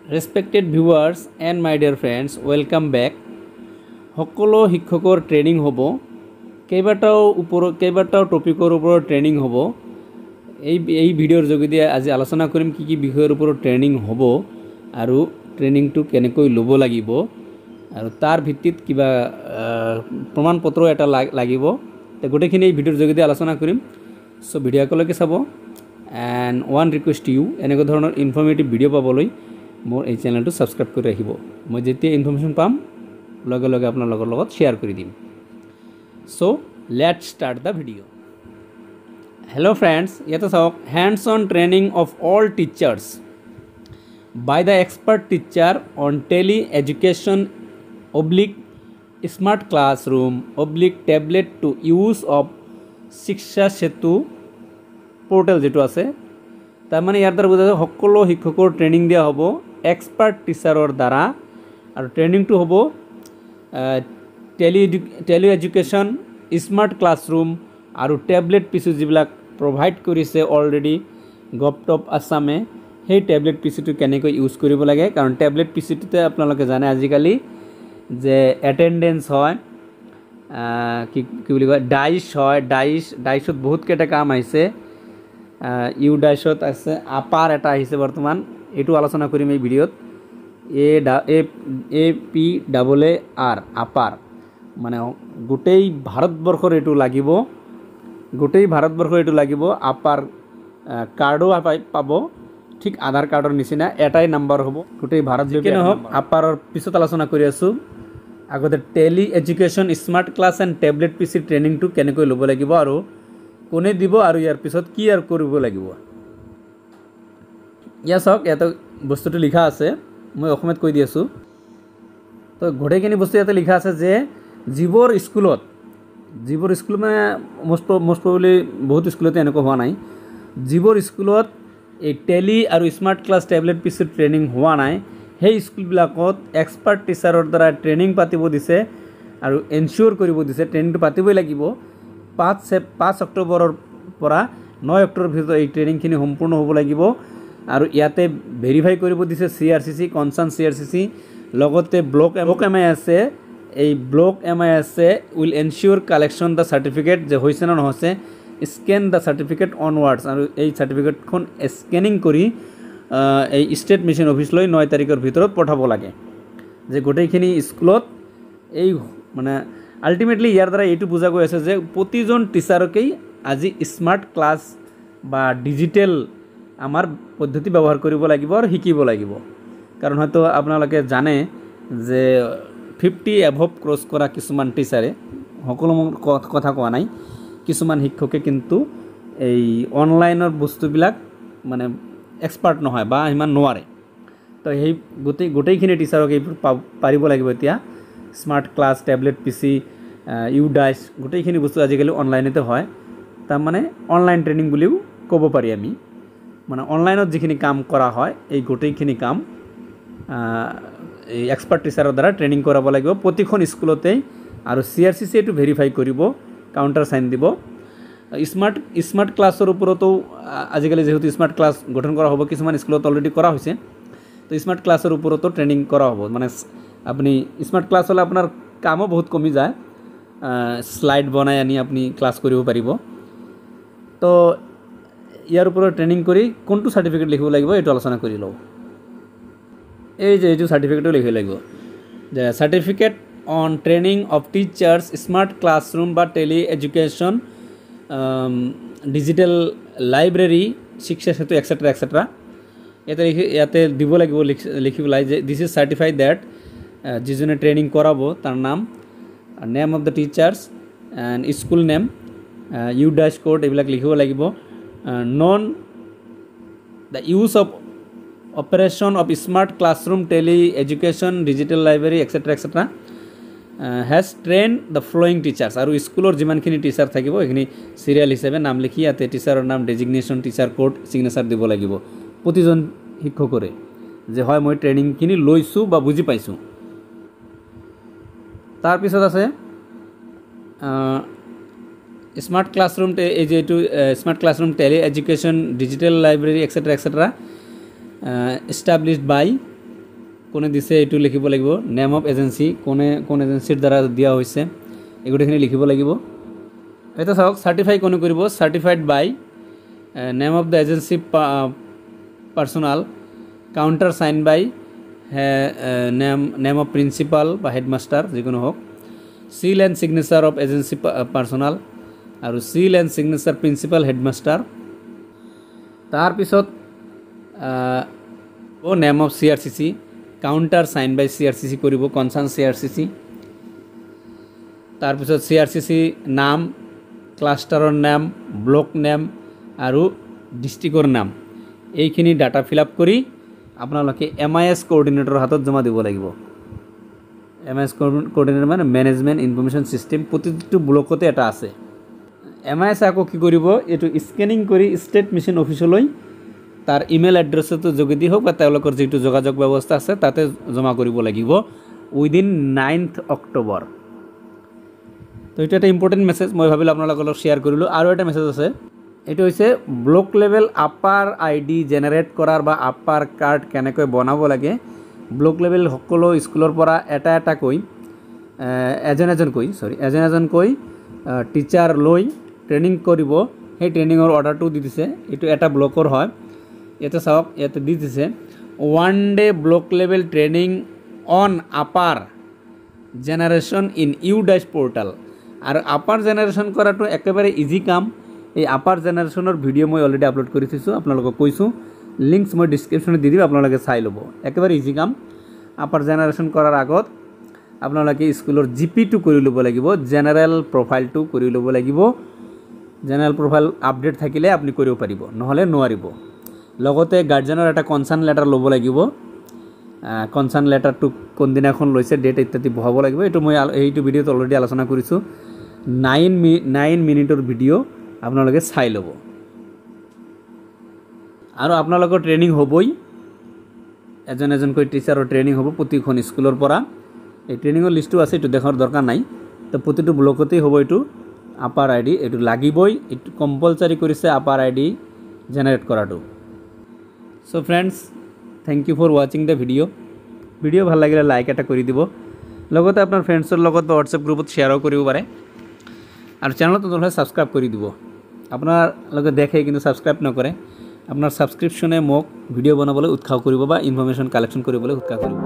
Respected viewers and my dear friends, welcome back. সকলো শিক্ষকৰ training হ'ব, কেইবাটাও টপিকৰ ওপৰত ট্ৰেইনিং হ'ব। এই ভিডিঅ'ৰ যোগেদি আজি আলোচনা কৰিম কি বিষয়ৰ ওপৰত ট্ৰেইনিং হ'ব আৰু ট্ৰেইনিংটো কেনেকৈ ল'ব লাগিব আৰু তাৰ ভিত্তিত কিবা প্ৰমাণপত্ৰ এটা লাগিব। গোটেইখিনি এই ভিডিঅ'ৰ যোগেদি আলোচনা কৰিম। সো ভিডিঅ' একেলগে চাব and one request to you, এনেকুৱা ধৰণৰ ইনফৰ্মেটিভ ভিডিঅ' পাবলৈ মোৰ এই চেনেলটো সাবস্ক্ৰাইব কৰি ৰাখিব। মই যেতিয়া ইনফৰমেশ্যন পাম লগে লগে আপোনালোকৰ লগত শ্বেয়াৰ কৰি দিম। So let's start the video'. Hello' friends, ইয়াতে চাওক, hands on training of all teachers by the expert teacher on tele education oblique smart classroom oblique tablet to use of Shiksha Setu portal যিটো আছে, তাৰমানে ইয়াৰ দ্বাৰা বুজা যায় সকলো শিক্ষকৰ ট্ৰেইনিং দিয়া হ'ব এক্সপাৰ্ট টিচাৰৰ দ্বাৰা। আৰু ট্ৰেইনিংটো হ'ব টেলি এডুকেশ্যন স্মাৰ্ট ক্লাছৰুম আৰু টেবলেট পিচি যিবিলাক প্ৰভাইড কৰিছে অলৰেডি গভটপ আছামে, সেই টেবলেট পিচিটো কেনেকৈ ইউজ কৰিব লাগে। কাৰণ টেবলেট পিচিটোতে আপোনালোকে জানে আজিকালি যে এটেণ্ডেঞ্চ হয়, কি বুলি কয়, ডাইচ হয়। ডাইচত বহুতকেইটা কাম আহিছে। ইউ ডাইচত আছে, আপাৰ এটা আহিছে বৰ্তমান, এইটো আলোচনা কৰিম এই ভিডিঅ'ত। APAR আপাৰ, মানে গোটেই ভাৰতবৰ্ষৰ এইটো লাগিব, আপাৰ কাৰ্ডো পাব, ঠিক আধাৰ কাৰ্ডৰ নিচিনা এটাই নাম্বাৰ হ'ব গোটেই ভাৰত। যিকি নহওক, আপাৰৰ পিছত আলোচনা কৰি আছোঁ। আগতে tele education smart class and tablet PC ট্ৰেইনিংটো কেনেকৈ ল'ব লাগিব আৰু কোনে দিব আৰু ইয়াৰ পিছত কি আৰু কৰিব লাগিব। ইয়াত চাওক, ইয়াতে বস্তুটো লিখা আছে, মই অসমীয়াত কৈ দি আছোঁ। তো গোটেইখিনি বস্তু ইয়াতে লিখা আছে যে যিবোৰ স্কুলত মানে মষ্ট প্ৰবেবলি বহুত স্কুলতে এনেকুৱা হোৱা নাই, যিবোৰ স্কুলত এই টেলি আৰু স্মাৰ্ট ক্লাছ টেবলেট পিচিৰ ট্ৰেইনিং হোৱা নাই, সেই স্কুলবিলাকত এক্সপাৰ্ট টিচাৰৰ দ্বাৰা ট্ৰেইনিং পাতিব দিছে আৰু এনচিয়'ৰ কৰিব দিছে ট্ৰেইনিংটো পাতিবই লাগিব। 5 অক্টোবৰৰ পৰা 9 অক্টোবৰৰ ভিতৰত এই ট্ৰেইনিংখিনি সম্পূৰ্ণ হ'ব লাগিব। আৰু ইয়াতে ভেৰিফাই কৰিব দিছে CRCC, কনচাৰ্ণ CRCC, লগতে ব্লক MI আছে। এই ব্লক MI আছে উইল এনচিয়'ৰ কালেকশ্যন দ্য চাৰ্টিফিকেট, যে হৈছে নে নহৈছে, স্কেন দ্য চাৰ্টিফিকেট অনৱাৰ্ডছ, আৰু এই চাৰ্টিফিকেটখন স্কেনিং কৰি এই ষ্টেট মিছন অফিচলৈ 9 তাৰিখৰ ভিতৰত পঠাব লাগে। যে গোটেইখিনি স্কুলত এই মানে আল্টিমেটলি ইয়াৰ দ্বাৰা এইটো বুজা গৈ আছে যে প্ৰতিজন টিচাৰকেই আজি স্মাৰ্ট ক্লাছ বা ডিজিটেল আমাৰ পদ্ধতি ব্যৱহাৰ কৰিব লাগিব আৰু শিকিব লাগিব। কাৰণ হয়তো আপোনালোকে জানে যে 50 এভভ ক্ৰছ কৰা কিছুমান টিচাৰে, সকলো কথা কোৱা নাই, কিছুমান শিক্ষকে কিন্তু এই অনলাইনৰ বস্তুবিলাক মানে এক্সপাৰ্ট নহয় বা ইমান নোৱাৰে। তো সেই গোটেইখিনি টিচাৰক এইবোৰ পাৰিব লাগিব। এতিয়া স্মাৰ্ট ক্লাছ, টেবলেট পিচি, ইউ ডাইচ, গোটেইখিনি বস্তু আজিকালি অনলাইনতে হয়। তাৰমানে অনলাইন ট্ৰেইনিং বুলিও ক'ব পাৰি আমি। মানে অনলাইনত যিখিনি কাম কৰা হয়, এই গোটেইখিনি কাম এই এক্সপাৰ্ট টিচাৰৰ দ্বাৰা ট্ৰেইনিং কৰাব লাগিব প্ৰতিখন স্কুলতেই। আৰু CRCC এইটো ভেৰিফাই কৰিব, কাউণ্টাৰ চাইন দিব। স্মাৰ্ট ক্লাছৰ ওপৰতো আজিকালি যিহেতু স্মাৰ্ট ক্লাছ গঠন কৰা হ'ব, কিছুমান স্কুলত অলৰেডি কৰা হৈছে, তো স্মাৰ্ট ক্লাছৰ ওপৰতো ট্ৰেইনিং কৰা হ'ব। মানে আপুনি স্মাৰ্ট ক্লাছ হ'লে আপোনাৰ কামো বহুত কমি যায়, শ্লাইড বনাই আনি আপুনি ক্লাছ কৰিব পাৰিব। তো ইয়াৰ ওপৰত ট্ৰেইনিং কৰি কোনটো চাৰ্টিফিকেট লিখিব লাগিব এইটো আলোচনা কৰি লওঁ। এইটো চাৰ্টিফিকেটো লিখিব লাগিব, যে certificate on training of teachers smart classroom বা টেলি এডুকেশ্যন ডিজিটেল লাইব্ৰেৰী শিক্ষা সেতু এক্সেট্ৰা। ইয়াতে দিব লাগিব, লিখি পেলাই যে দিছ ইজ চাৰ্টিফাইড ডেট, যিজনে ট্ৰেইনিং কৰাব তাৰ নাম, name of the teachers and school name, U DISE code, এইবিলাক লিখিব লাগিব। নন the use of operation of smart classroom tele education digital library extra has train the following teachers. আৰু স্কুলৰ যিমানখিনি টিচাৰ থাকিব সেইখিনি চিৰিয়েল হিচাপে নাম লিখি ইয়াতে টিচাৰৰ নাম, ডেজিগনেশ্যন, টিচাৰ কোড, ছিগনেচাৰ দিব লাগিব প্ৰতিজন শিক্ষকৰে, যে হয় মই ট্ৰেইনিংখিনি লৈছোঁ বা বুজি পাইছোঁ। তাৰপিছত আছে স্মাৰ্ট ক্লাছৰুম, এই যে এইটো smart classroom tele education digital library etcetera established by কোনে দিছে এইটো লিখিব লাগিব নেম অফ এজেন্সি কোন এজেন্সিৰ দ্বাৰা দিয়া হৈছে এগুলোখিনি লিখিব লাগিব এটা চাওক সাৰ্টিফাই কোনে কৰিব certified by name of the agency personal counter sign by name of principal বা হেডমাস্টার যিকোনো হোক seal and signature of agency personal আৰু seal and signature principal headmaster তাৰ পিছত ও name of CRCC counter sign by CRCC কৰিব concern সিআৰসিসি তাৰ পিছত সিআৰসিসি নাম ক্লাস্টাৰৰ নাম ব্লক নেম আৰু ডিস্ট্ৰিক্টৰ নাম এইখিনি ডাটা ফিল আপ কৰি আপোনালোকে এমআইএস কোঅৰ্ডিনেটৰৰ হাতত জমা দিব লাগিব এমআইএস কোঅৰ্ডিনেটৰ মানে মেনেজমেন্ট ইনফৰমেশন সিস্টেম প্ৰতিটো ব্লকতে এটা আছে এমআইএস আকৌ কি কৰিব এটো স্ক্যানিং কৰি ষ্টেট মিশন অফিচলৈ তাৰ ইমেল এড্ৰেসটো যোগেদি হোক বা তেওঁলোকৰ যেটো যোগাযোগ ব্যৱস্থা আছে তাতে জমা কৰিব লাগিব উইদিন 9th অক্টোবৰ তো এটা একটা ইম্পৰ্টেন্ট মেসেজ মই ভাবিলো আপোনালোকৰ লগত শেয়াৰ কৰিলো আৰু এটা মেসেজ আছে এটো হৈছে block level upper ID generate কৰাৰ বা আপাৰ কাৰ্ড কেনেকৈ বনাব লাগে ব্লক লেভেল সকলো স্কুলৰ পৰা এটা কৈ এজন কৈ টিচাৰ লৈ ট্ৰেনিং কৰিব সেই ট্ৰেনিংৰ অৰ্ডাৰটো দি দিছে এটো এটা ব্লকৰ হয় এটা চাওক ইয়াতে দি দিছে 1 day block level training on APAAR generation in UDISE portal আৰ আপাৰ জেনাৰেশন কৰাটো একেবাৰে ইজি কাম এই আপাৰ জেনাৰেশনৰ ভিডিও মই অলৰেডি আপলোড কৰি থৈছো আপোনালোকক কৈছো লিংকস মই ডেসক্ৰিপশনত দি দিম আপোনালোকে চাই ল'ব একেবাৰে ইজি কাম আপাৰ জেনাৰেশন কৰাৰ আগত আপোনালোকে স্কুলৰ জিপি2 কৰি ল'ব লাগিব জেনাৰেল প্ৰফাইলটো কৰি ল'ব লাগিব জেনাৰেল প্ৰফাইল আপডেট থাকিলে আপুনি কৰিব পাৰিব নহলে নোৱাৰিব লগতে গাৰ্জেনৰ এটা কনসাৰ্ন লেটাৰ ল'ব লাগিব কনসাৰ্ন লেটাৰটো কোন দিনাখন লৈছে ডেট ইত্যাদি বহাব লাগিব এটো মই এইটো ভিডিওত অলৰেডি আলোচনা কৰিছো 9 মিনিটৰ ভিডিও আপোনালোকে চাই ল'ব আৰু আপোনালোকৰ ট্ৰেনিং হ'বই এজন কৈ টিচাৰৰ ট্ৰেনিং হ'ব প্ৰতিখন স্কুলৰ পৰা এই ট্ৰেনিংৰ লিষ্টটো আছে এটো দেখাৰ দৰকাৰ নাই তো প্ৰতিটো ব্লকতেই হ'ব এটো আপাৰ আইডি এটো লাগিবই এটো কম্পালসৰি কৰিছে আপাৰ আইডি জেনাৰেট কৰাটো so friends thank you for watching the video ভাল লাগিলে লাইক এটা কৰি দিব লগতে আপোনাৰ ফ্ৰেন্ডছৰ লগত বা হোৱাটছআপ গ্ৰুপত শেয়াৰও কৰিব পাৰে আৰু চেনেলটো নহলে সাবস্ক্ৰাইব কৰি দিব আপোনাৰ লগত দেখে কিন্তু সাবস্ক্ৰাইব নকৰে আপোনাৰ সাবস্ক্ৰিপশনে মোক ভিডিও বনাবলৈ উৎসাহ কৰিব বা ইনফৰমেশন কালেকশন কৰিবলৈ উৎসাহ কৰিব